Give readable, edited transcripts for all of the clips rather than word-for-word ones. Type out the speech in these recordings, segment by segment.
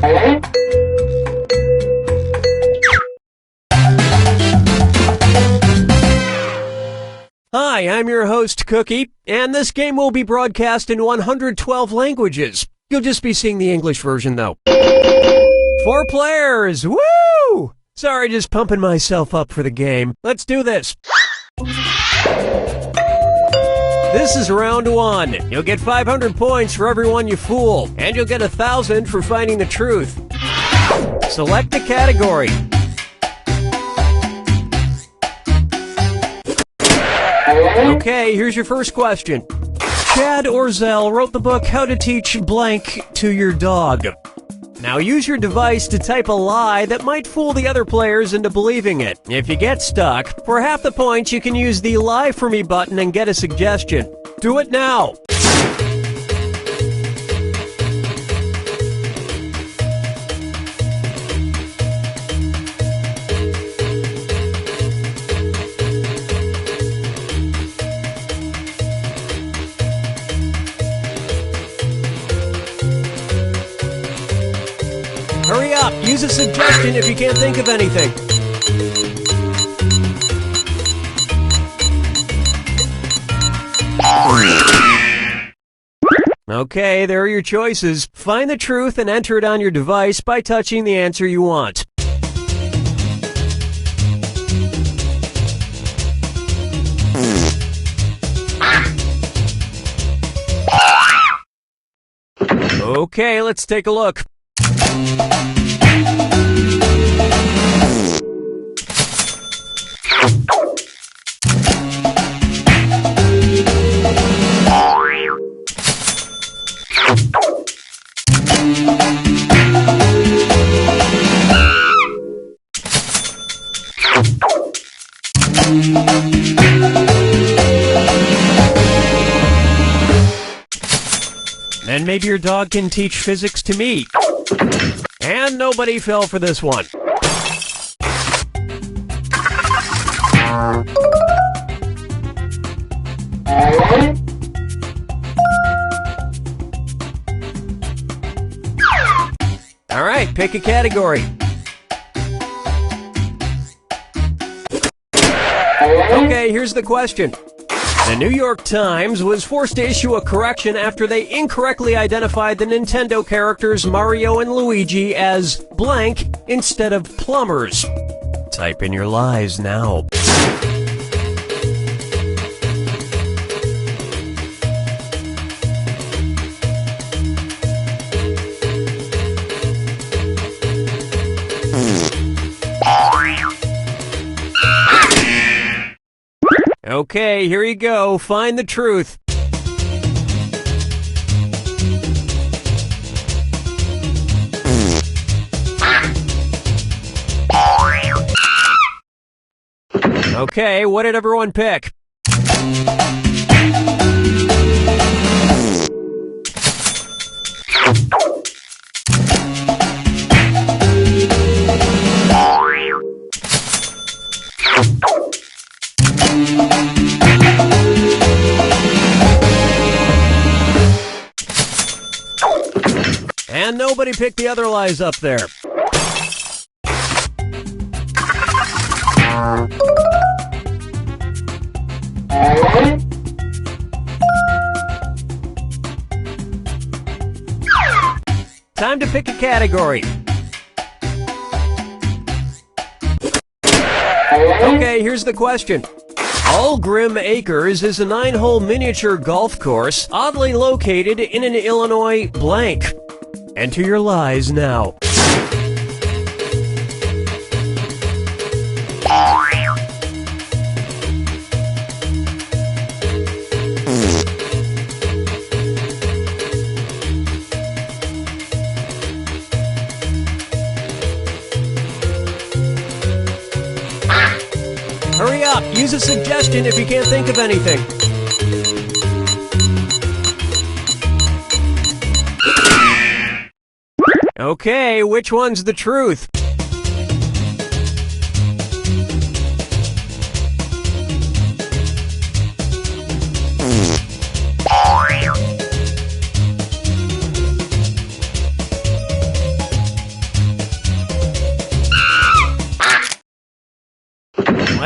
Hi, I'm your host, Cookie, and this game will be broadcast in 112 languages. You'll just be seeing the English version, though. 4 players! Woo! Sorry, just pumping myself up for the game. Let's do this. This is round 1. You'll get 500 points for everyone you fool, and you'll get 1,000 for finding the truth. Select the category. Okay, here's your first question. Chad Orzel wrote the book How to Teach Blank to Your Dog. Now use your device to type a lie that might fool the other players into believing it. If you get stuck, for half the points you can use the Lie For Me button and get a suggestion. Do it now! Hurry up! Use a suggestion if you can't think of anything. Okay, there are your choices. Find the truth and enter it on your device by touching the answer you want. Okay, let's take a look. Then maybe your dog can teach physics to me. And nobody fell for this one. All right, pick a category. Okay, here's the question. The New York Times was forced to issue a correction after they incorrectly identified the Nintendo characters Mario and Luigi as blank instead of plumbers. Type in your lies now. Okay, here you go. Find the truth. Okay, what did everyone pick? And nobody picked the other lies up there. Time to pick a category. Okay, here's the question. Allgrim Acres is a 9-hole miniature golf course oddly located in an Illinois blank. Enter your lies now. Hurry up! Use a suggestion if you can't think of anything. Okay, which one's the truth?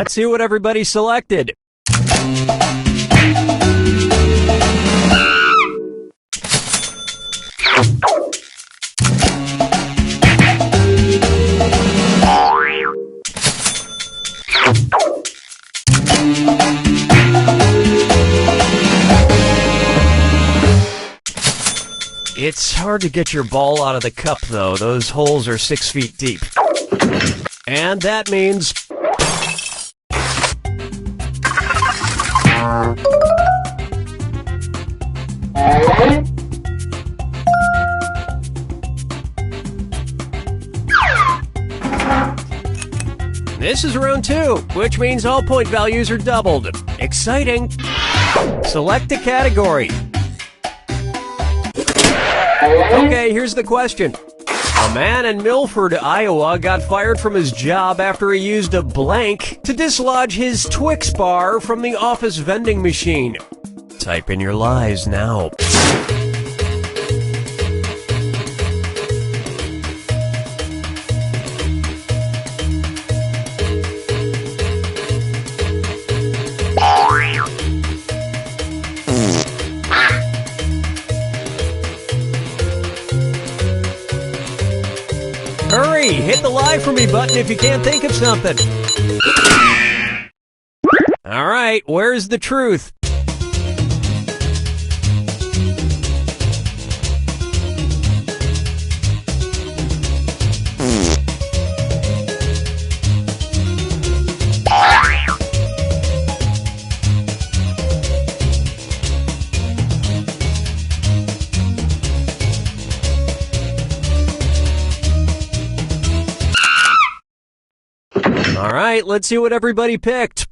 Let's see what everybody selected. It's hard to get your ball out of the cup, though. Those holes are 6 feet deep. And that means... This is round 2, which means all point values are doubled. Exciting! Select a category. Okay, here's the question. A man in Milford, Iowa got fired from his job after he used a blank to dislodge his Twix bar from the office vending machine. Type in your lies now. Hurry! Hit the lie for me button if you can't think of something. Alright, where's the truth? Alright, let's see what everybody picked.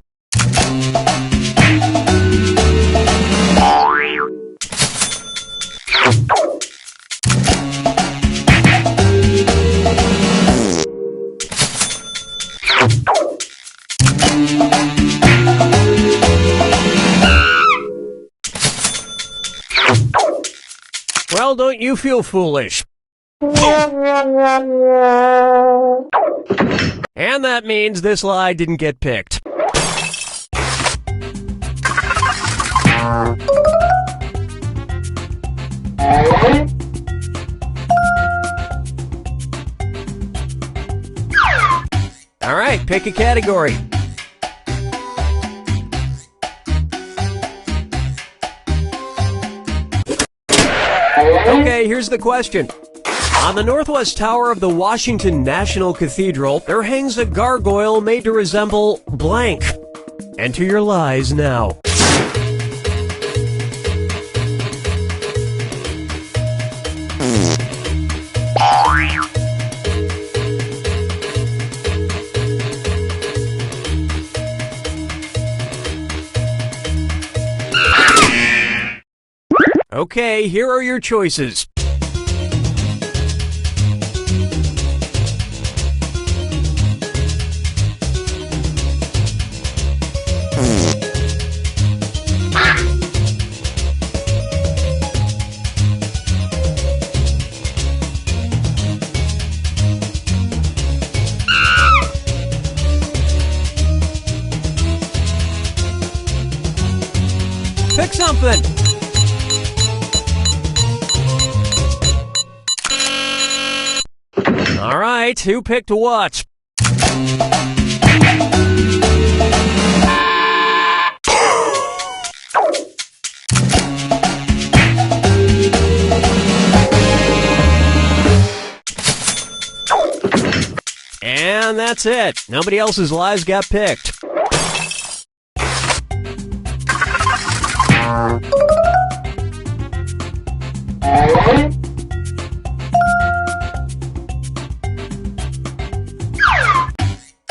Well, don't you feel foolish? And that means this lie didn't get picked. Alright, pick a category. Okay, here's the question. On the northwest tower of the Washington National Cathedral, there hangs a gargoyle made to resemble blank. Enter your lies now. Okay, here are your choices. Pick something! Alright, who picked what? And that's it. Nobody else's lies got picked.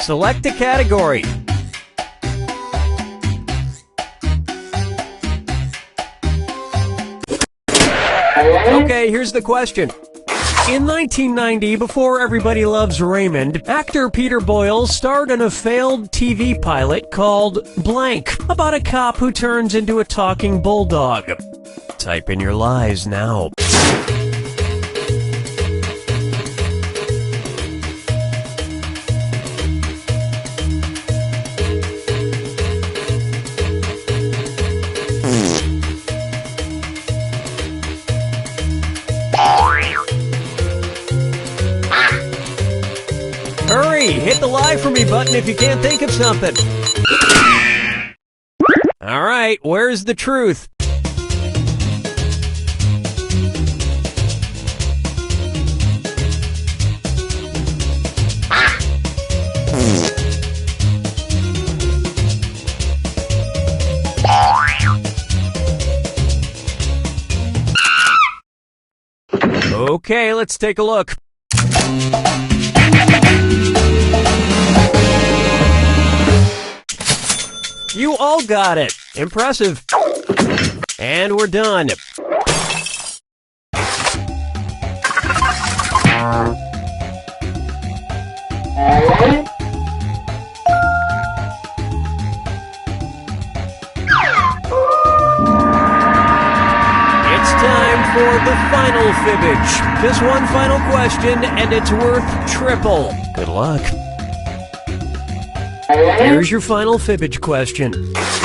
Select a category. Okay, here's the question. In 1990, before Everybody Loves Raymond, actor Peter Boyle starred in a failed TV pilot called Blank, about a cop who turns into a talking bulldog. Type in your lies now. Hit the lie for me button if you can't think of something. All right, where's the truth? Okay, let's take a look. You all got it. Impressive. And we're done. It's time for the final fibbage. Just one final question, and it's worth triple. Good luck. Here's your final fibbage question.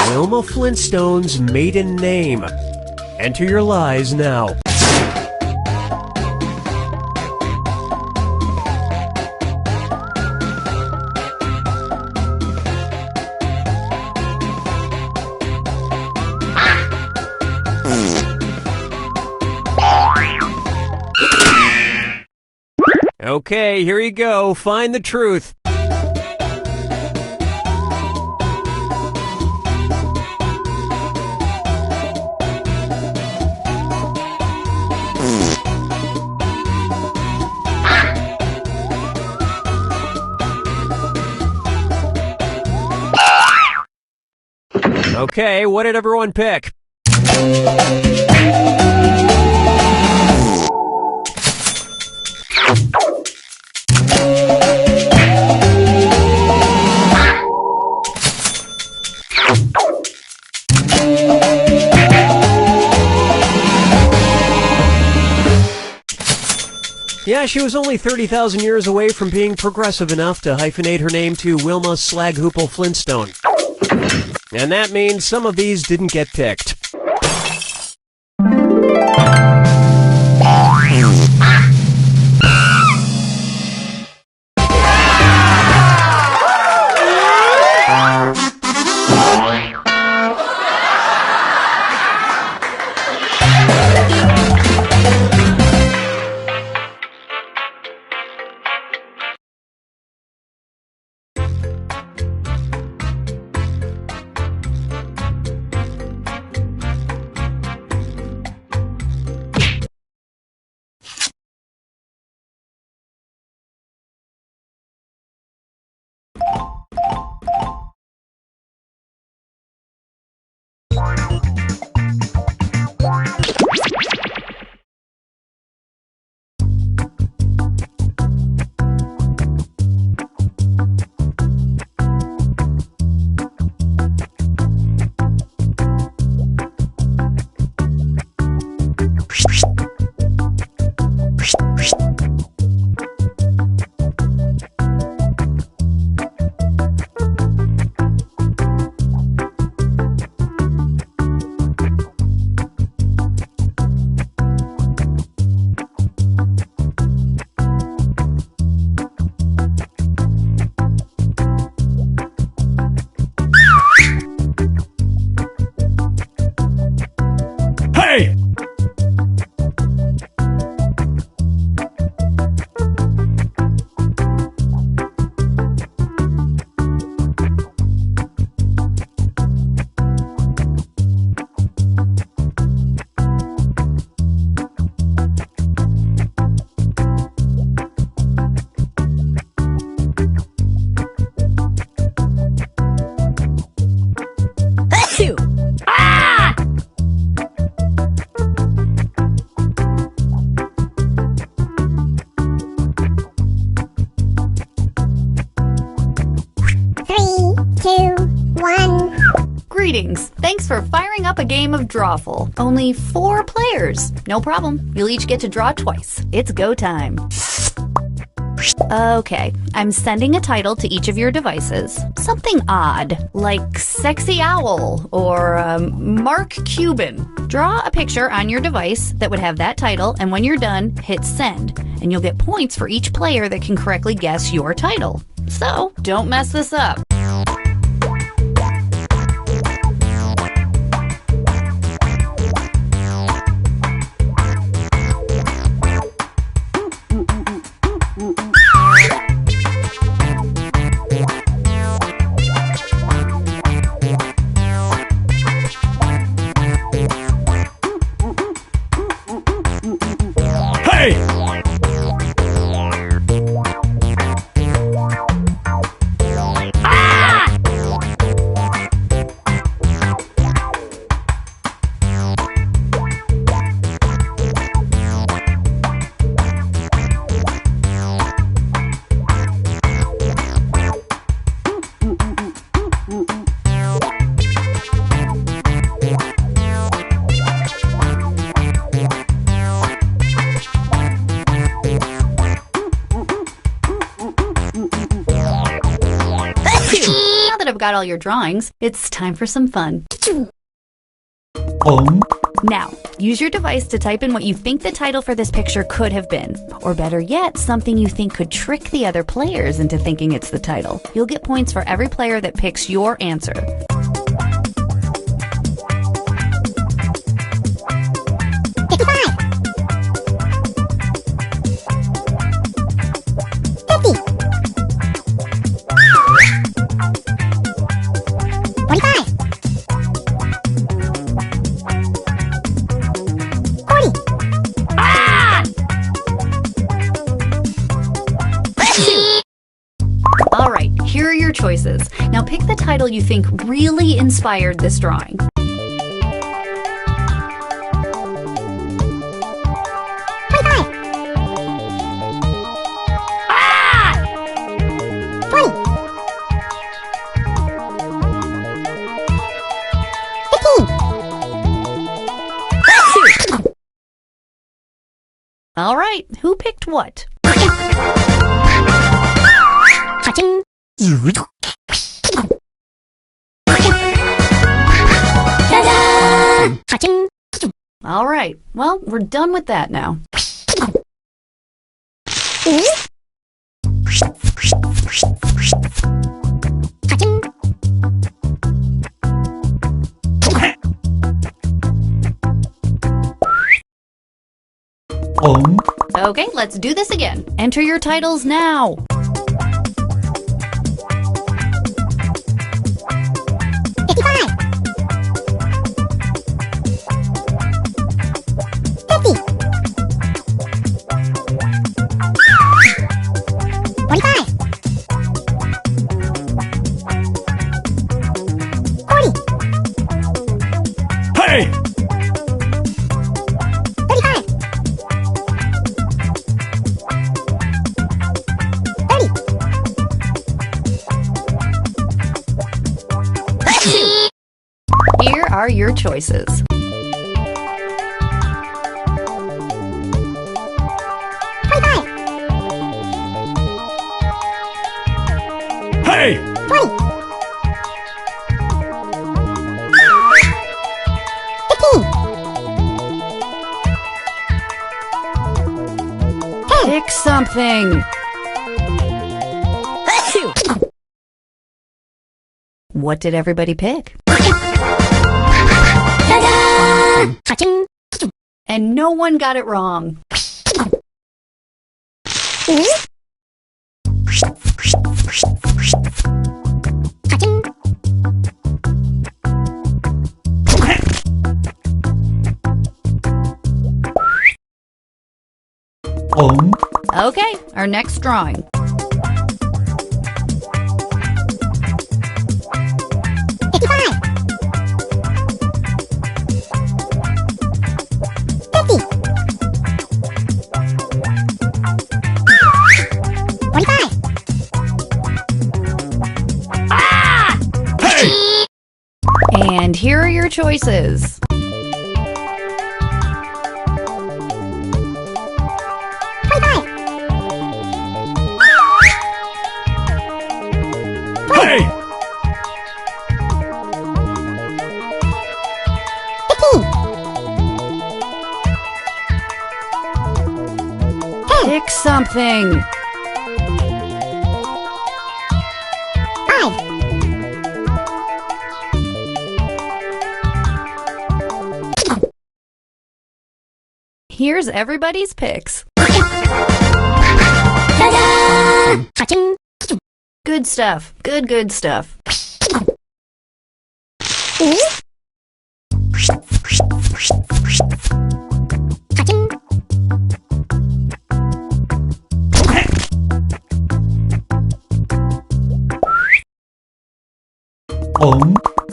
Wilma Flintstone's maiden name. Enter your lies now. Okay, here you go. Find the truth. Okay, what did everyone pick? Yeah, she was only 30,000 years away from being progressive enough to hyphenate her name to Wilma Slaghoople Flintstone. And that means some of these didn't get picked. Greetings. Thanks for firing up a game of Drawful. Only 4 players. No problem. You'll each get to draw twice. It's go time. Okay, I'm sending a title to each of your devices. Something odd, like Sexy Owl or Mark Cuban. Draw a picture on your device that would have that title, and when you're done, hit send. And you'll get points for each player that can correctly guess your title. So don't mess this up. Now that I've got all your drawings, it's time for some fun. Now, use your device to type in what you think the title for this picture could have been. Or better yet, something you think could trick the other players into thinking it's the title. You'll get points for every player that picks your answer. All right, here are your choices. Now pick the title you think really inspired this drawing. All right, who picked what? All right, well, we're done with that now. Okay, let's do this again. Enter your titles now. Here are your choices. Hey! Pick something. What did everybody pick? And no one got it wrong. Okay, our next drawing. And here are your choices. Hey! Pick something. here's everybody's picks. Good stuff. Good stuff.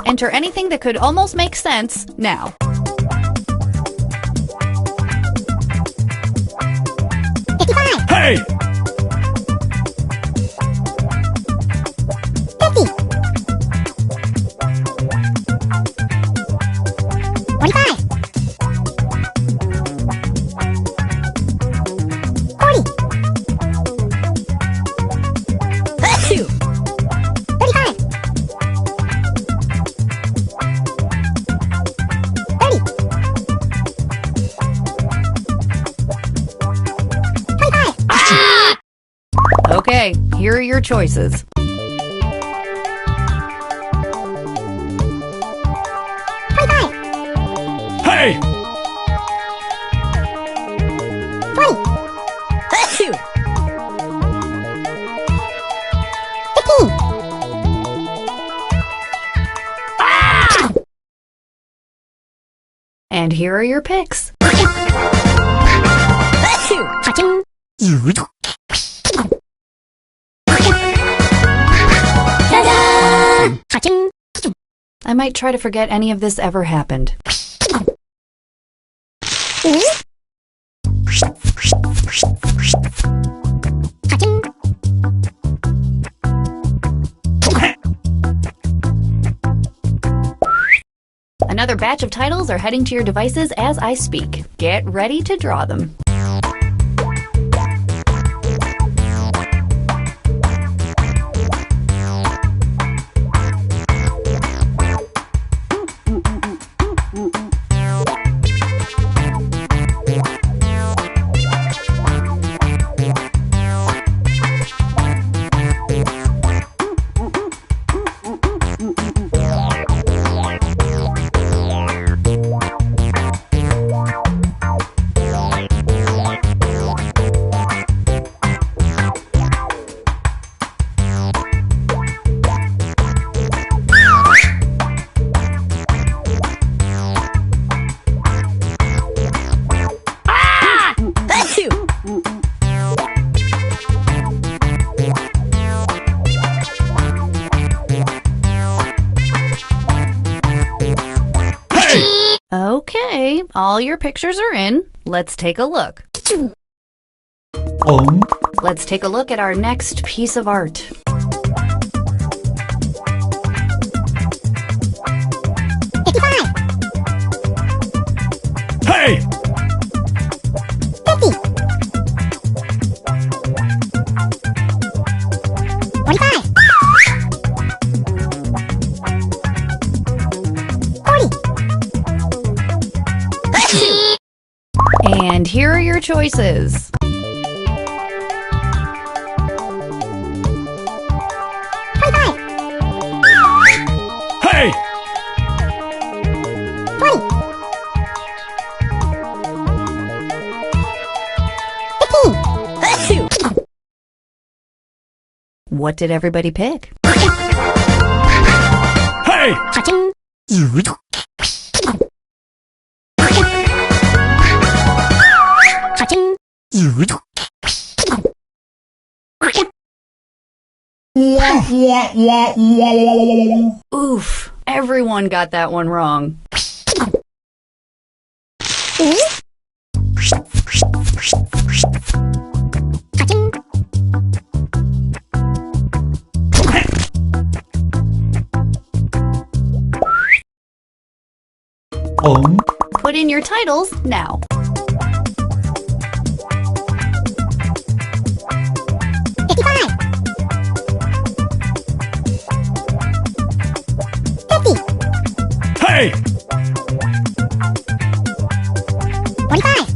Enter anything that could almost make sense now. Hey! 50. 45. 40. 35. 30. 25. Okay, here are your choices. Hey! 20. 15. And here are your picks. I might try to forget any of this ever happened. Another batch of titles are heading to your devices as I speak. Get ready to draw them. Okay, all your pictures are in. Let's take a look. Let's take a look at our next piece of art. Hey! 50. 45. 40. And here are your choices. Hey! 20. 15. What did everybody pick? Hey! Oof, everyone got that one wrong. Put in your titles now. Hey! 45.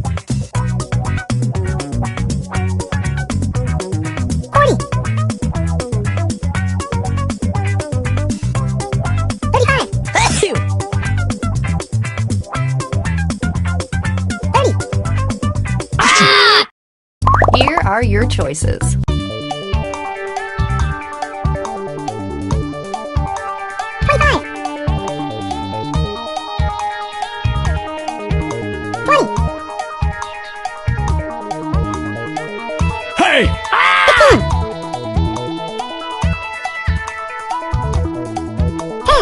40. 35. are your choices? 25. 20. Hey! 15.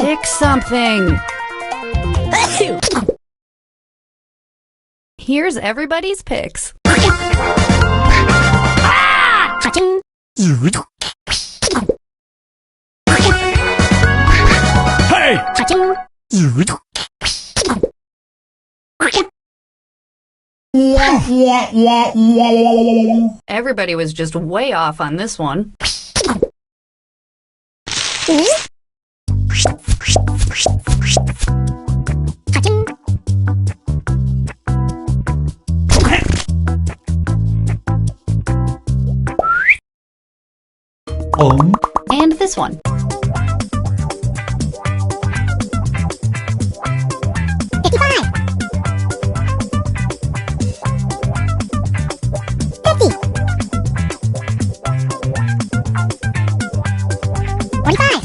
Pick something. Here's everybody's picks. Cha-ching. Hey! Cha-ching. Everybody was just way off on this one. Cha-ching. And this one. 55. 50. 45.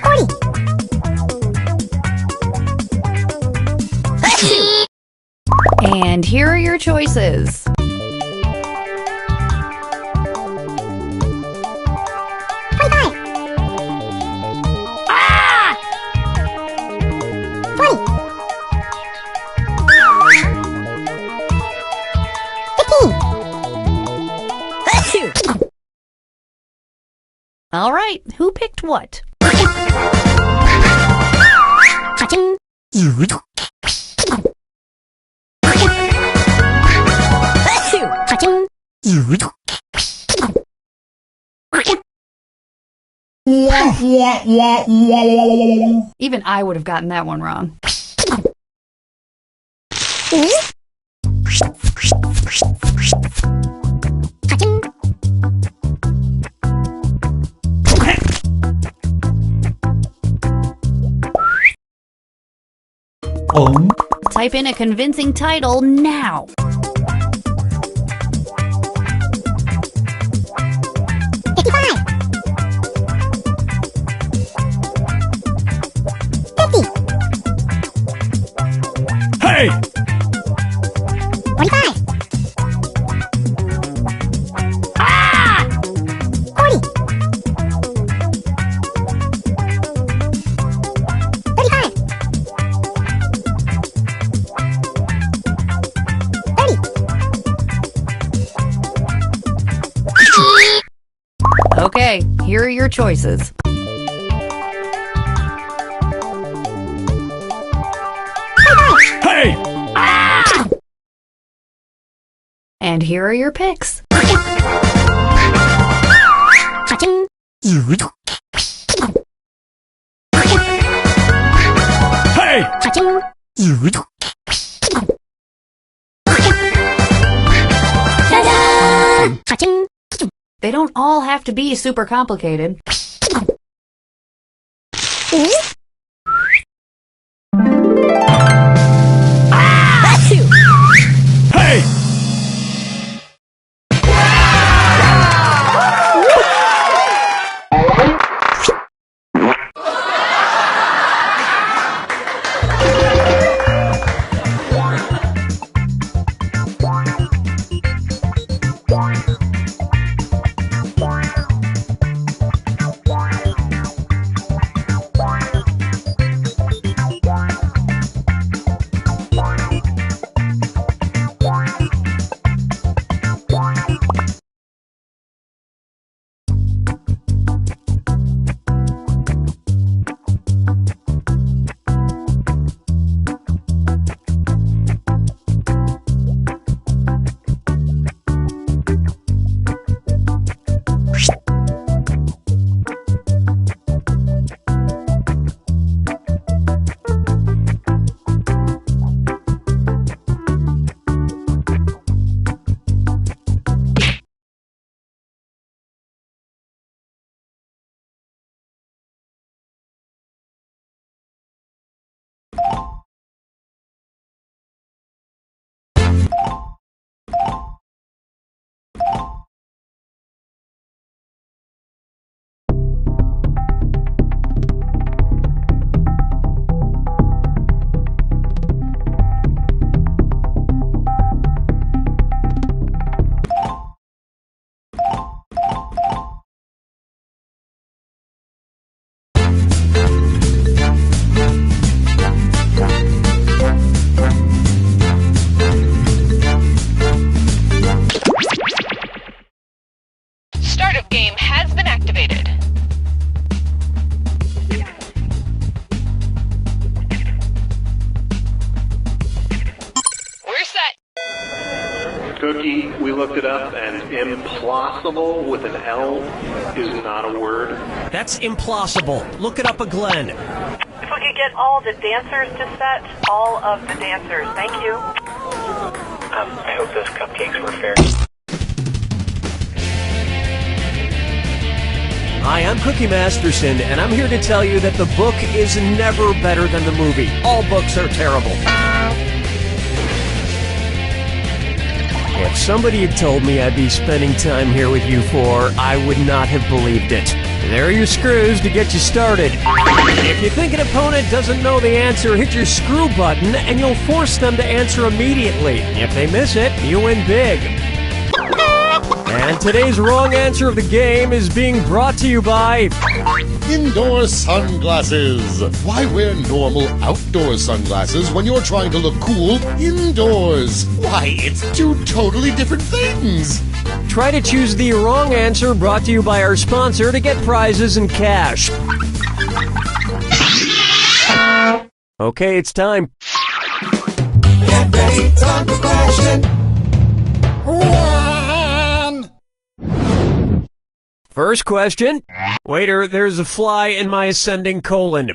40. And here are your choices. 25. 20. 15. All right, who picked what? Cha-ching. Cha-ching. Even I would have gotten that one wrong. Cha-ching. Type in a convincing title now. 55. 50. Hey! 45. 40. 35. 30. Okay, here are your choices. 25. Hey! And here are your picks. Cha-ching. Hey! Cha-ching. Ta-da! Cha-ching. They don't all have to be super complicated. Hey! Cookie, we looked it up, and implausible with an L is not a word. That's implausible. Look it up a Glenn. If we could get all the dancers to set, all of the dancers. Thank you. I hope those cupcakes were fair. Hi, I'm Cookie Masterson, and I'm here to tell you that the book is never better than the movie. All books are terrible. If somebody had told me I'd be spending time here with you for, I would not have believed it. There are your screws to get you started. If you think an opponent doesn't know the answer, hit your screw button, and you'll force them to answer immediately. If they miss it, you win big. And today's wrong answer of the game is being brought to you by Indoor sunglasses. Why wear normal outdoor sunglasses when you're trying to look cool indoors? Why, it's two totally different things. Try to choose the wrong answer, brought to you by our sponsor, to get prizes and cash. Okay, it's time. Get ready, time for question 1. First question. Waiter, there's a fly in my ascending colon.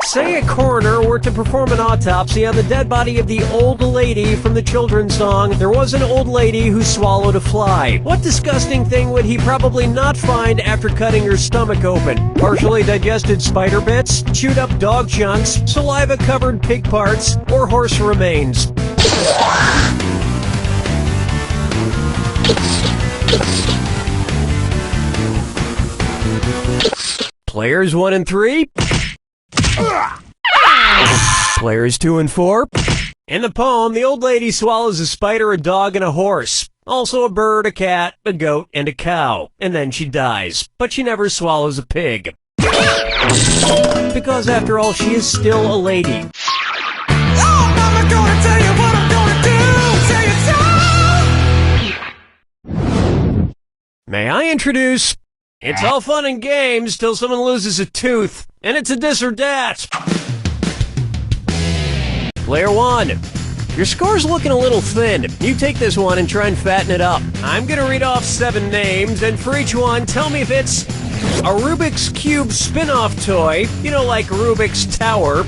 Say a coroner were to perform an autopsy on the dead body of the old lady from the children's song, There Was an Old Lady Who Swallowed a Fly. What disgusting thing would he probably not find after cutting her stomach open? Partially digested spider bits, chewed up dog chunks, saliva-covered pig parts, or horse remains? Players 1 and 3. Players 2 and 4. In the poem, the old lady swallows a spider, a dog, and a horse. Also a bird, a cat, a goat, and a cow. And then she dies. But she never swallows a pig. Because after all, she is still a lady. Oh, mama, gonna tell you what I'm gonna do. Say it so. May I introduce... It's all fun and games till someone loses a tooth, and it's a this or that. Player 1. Your score's looking a little thin. You take this one and try and fatten it up. I'm gonna read off 7 names, and for each one, tell me if it's a Rubik's Cube spin-off toy, you know, like Rubik's Tower,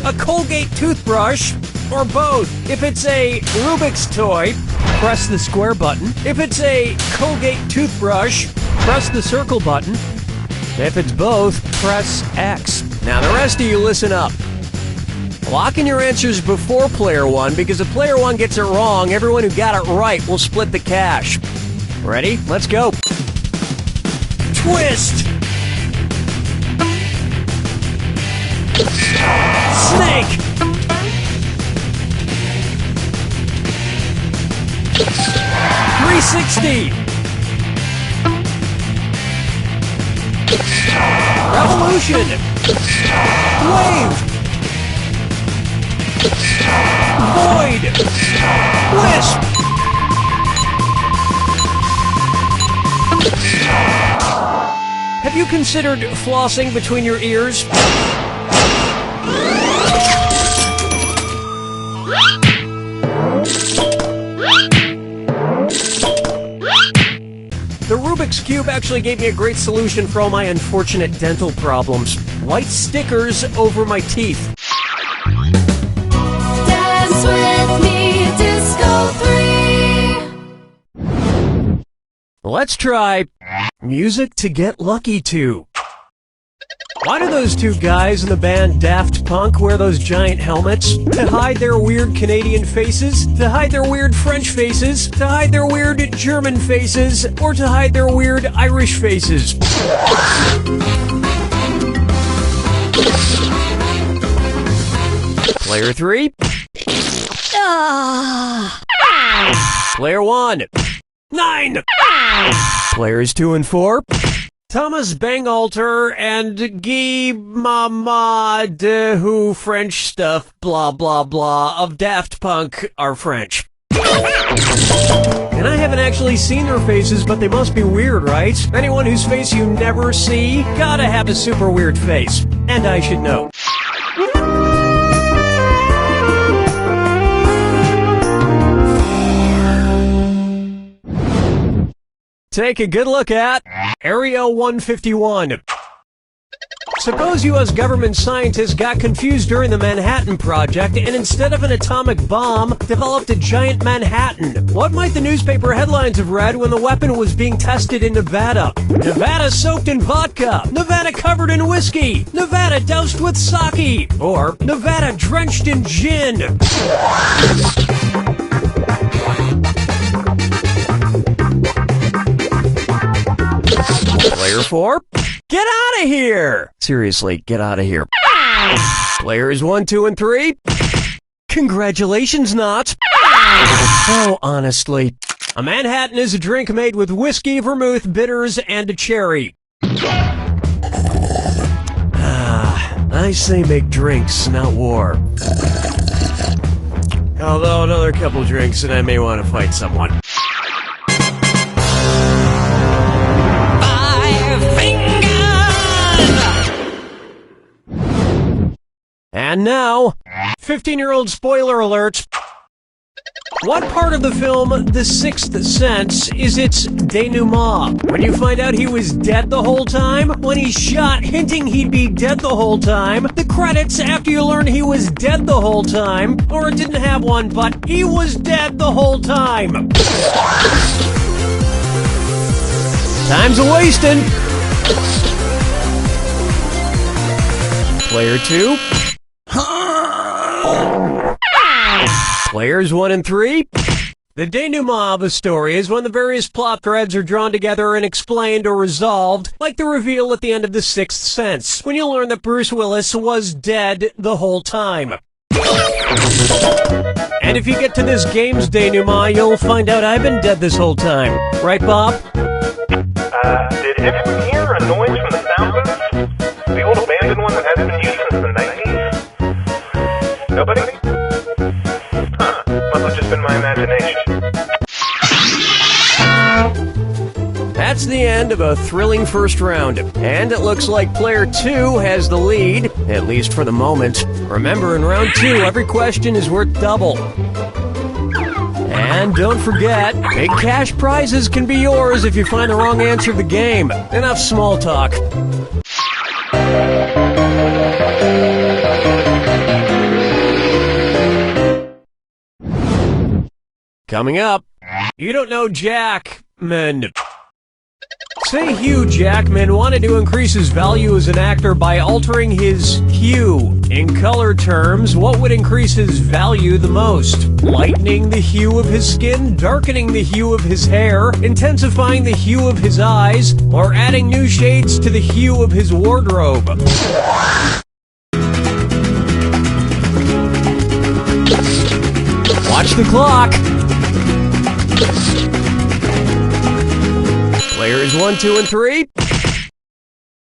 a Colgate toothbrush, or both. If it's a Rubik's toy, press the square button. If it's a Colgate toothbrush, press the circle button. If it's both, press X. Now the rest of you listen up. Lock in your answers before player 1, because if player 1 gets it wrong, everyone who got it right will split the cash. Ready? Let's go. Twist! Snake! 360! Revolution! Wave! Void! Wisp! Have you considered flossing between your ears? The Rubik's Cube actually gave me a great solution for all my unfortunate dental problems. White stickers over my teeth. Dance with me, Disco 3. Let's try music to get lucky to. Why do those two guys in the band Daft Punk wear those giant helmets? To hide their weird Canadian faces? To hide their weird French faces? To hide their weird German faces? Or to hide their weird Irish faces? Player 3. Player 1. 9. Players 2 and 4. Thomas Bangalter and Guy Mama de Who French stuff blah blah blah of Daft Punk are French. And I haven't actually seen their faces, but they must be weird, right? Anyone whose face you never see, gotta have a super weird face. And I should know. take a good look at Area 151. Suppose U.S. government scientists got confused during the Manhattan Project and instead of an atomic bomb, developed a giant Manhattan. What might the newspaper headlines have read when the weapon was being tested in Nevada? Nevada soaked in vodka. Nevada covered in whiskey. Nevada doused with sake. Or Nevada drenched in gin. Player 4. Get out of here! Seriously, get out of here. Players 1, 2, and 3. Congratulations, not. Oh, honestly. A Manhattan is a drink made with whiskey, vermouth, bitters, and a cherry. I say make drinks, not war. Although another couple drinks and I may want to fight someone. And now, 15-year-old spoiler alert. What part of the film The Sixth Sense is its denouement? When you find out he was dead the whole time? When he's shot, hinting he'd be dead the whole time? The credits after you learn he was dead the whole time? Or it didn't have one, but he was dead the whole time? Time's a-wasting. Player 2. Players 1 and 3. The denouement of a story is when the various plot threads are drawn together and explained or resolved, like the reveal at the end of The Sixth Sense, when you learn that Bruce Willis was dead the whole time. And if you get to this game's denouement, you'll find out I've been dead this whole time. Right, Bob? Did anyone hear a noise from the sound booth? The old abandoned one that hasn't been used since the 90s? Nobody? Huh. Must have just been my imagination. That's the end of a thrilling first round. And it looks like player 2 has the lead, at least for the moment. Remember, in round 2, every question is worth double. And don't forget, big cash prizes can be yours if you find the wrong answer to the game. Enough small talk. Coming up, you don't know Jackman. Say Hugh Jackman wanted to increase his value as an actor by altering his hue. In color terms, what would increase his value the most? Lightening the hue of his skin, darkening the hue of his hair, intensifying the hue of his eyes, or adding new shades to the hue of his wardrobe? Watch the clock. Players 1, 2, and 3.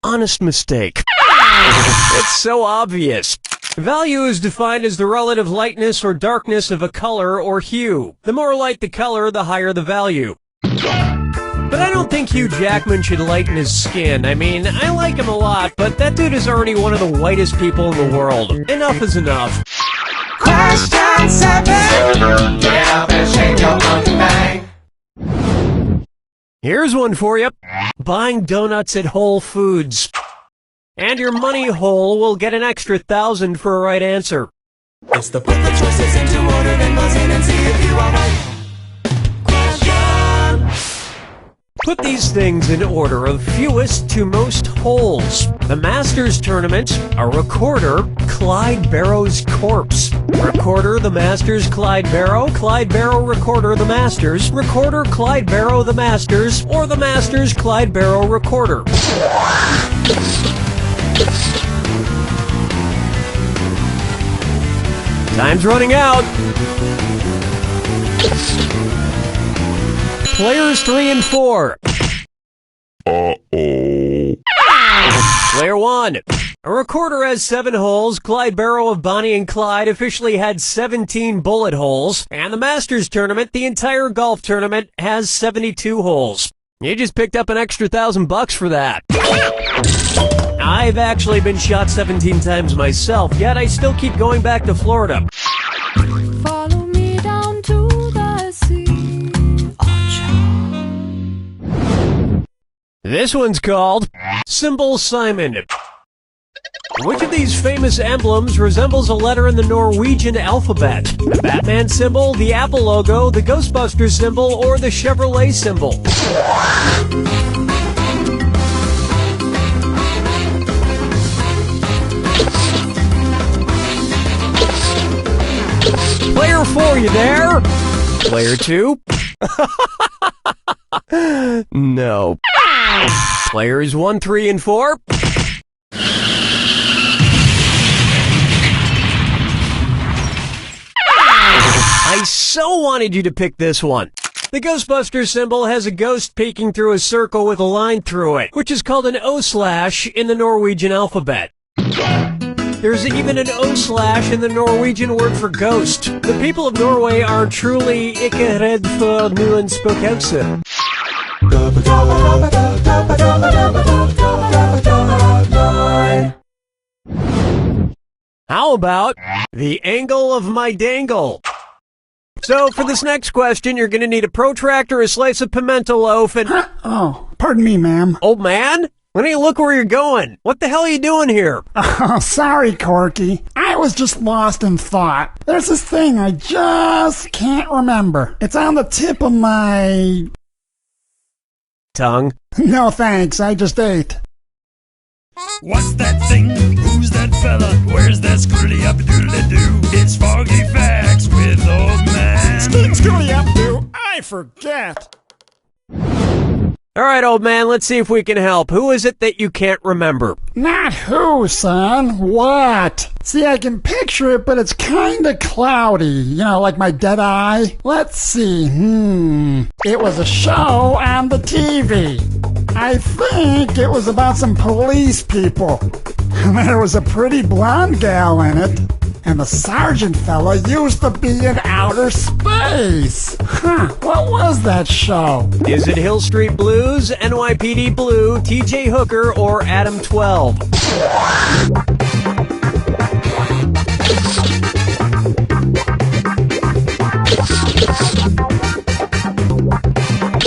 Honest mistake. It's so obvious. Value is defined as the relative lightness or darkness of a color or hue. The more light the color, the higher the value. But I don't think Hugh Jackman should lighten his skin. I mean, I like him a lot, but that dude is already one of the whitest people in the world. Enough is enough. Question 7. Get up and shake your monkey bang. Here's one for you. Buying donuts at Whole Foods. And your money hole will get an extra 1,000 for a right answer. It's the put the choices into order, then buzz in and see if you are right. Put these things in order of fewest to most holes. The Masters Tournament, a recorder, Clyde Barrow's corpse. Recorder, the Masters, Clyde Barrow, recorder, the Masters, recorder, Clyde Barrow, the Masters, or the Masters, Clyde Barrow, recorder. Time's running out. Players 3 and 4. Uh-oh. Player 1. A recorder has 7 holes. Clyde Barrow of Bonnie and Clyde officially had 17 bullet holes. And the Masters Tournament, the entire golf tournament, has 72 holes. You just picked up an extra $1,000 for that. I've actually been shot 17 times myself, yet I still keep going back to Florida. Follow me down to the sea. This one's called Symbol Simon. Which of these famous emblems resembles a letter in the Norwegian alphabet? The Batman symbol, the Apple logo, the Ghostbusters symbol, or the Chevrolet symbol? Player 4, you there? Player 2? No. Players 1, 3, and 4? I so wanted you to pick this one. The Ghostbusters symbol has a ghost peeking through a circle with a line through it, which is called an O/ in the Norwegian alphabet. There's even an O/ in the Norwegian word for ghost. The people of Norway are truly ikke redd for noen spøkelser. How about the angle of my dangle? So for this next question, you're going to need a protractor, a slice of pimento loaf, and... Oh, pardon me, ma'am. Old man? Why don't you look where you're going? What the hell are you doing here? Oh, sorry, Corky. I was just lost in thought. There's this thing I just can't remember. It's on the tip of my... Tongue? No, thanks. I just ate. What's that thing? Who's that fella? Where's that scroody-up-doodly-doo? It's Foggy Facts with Old Man. Scooty-up-doo. I forget. All right, old man, let's see if we can help. Who is it that you can't remember? Not who, son. What? See, I can picture it, but it's kinda cloudy. You know, like my dead eye. Let's see. It was a show on the TV. I think it was about some police people. There was a pretty blonde gal in it. And the sergeant fella used to be in outer space. What was that show? Is it Hill Street Blues, NYPD Blue, TJ Hooker, or Adam 12?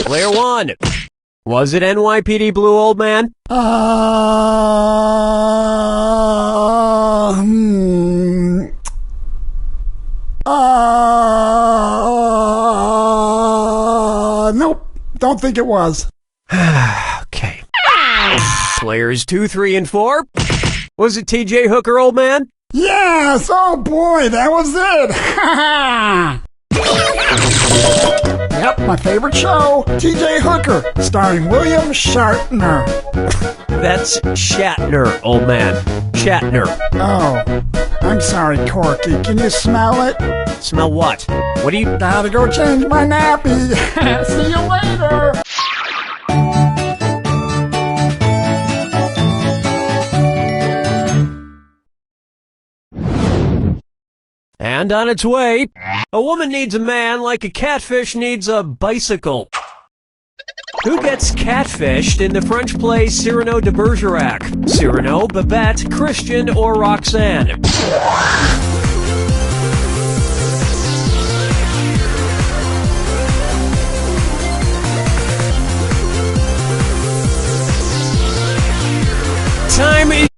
Player 1. Was it NYPD Blue, old man? Nope. Don't think it was. Okay. Players 2, 3, and 4. Was it TJ Hooker, old man? Yes! Oh boy, that was it! Yep, my favorite show, TJ Hooker, starring William Shatner. That's Shatner, old man. Shatner. Oh, I'm sorry, Corky. Can you smell it? Smell what? What do you... Gotta go change my nappy. See you later. And on its way, a woman needs a man like a catfish needs a bicycle. Who gets catfished in the French play Cyrano de Bergerac? Cyrano, Babette, Christian, or Roxanne? Time is...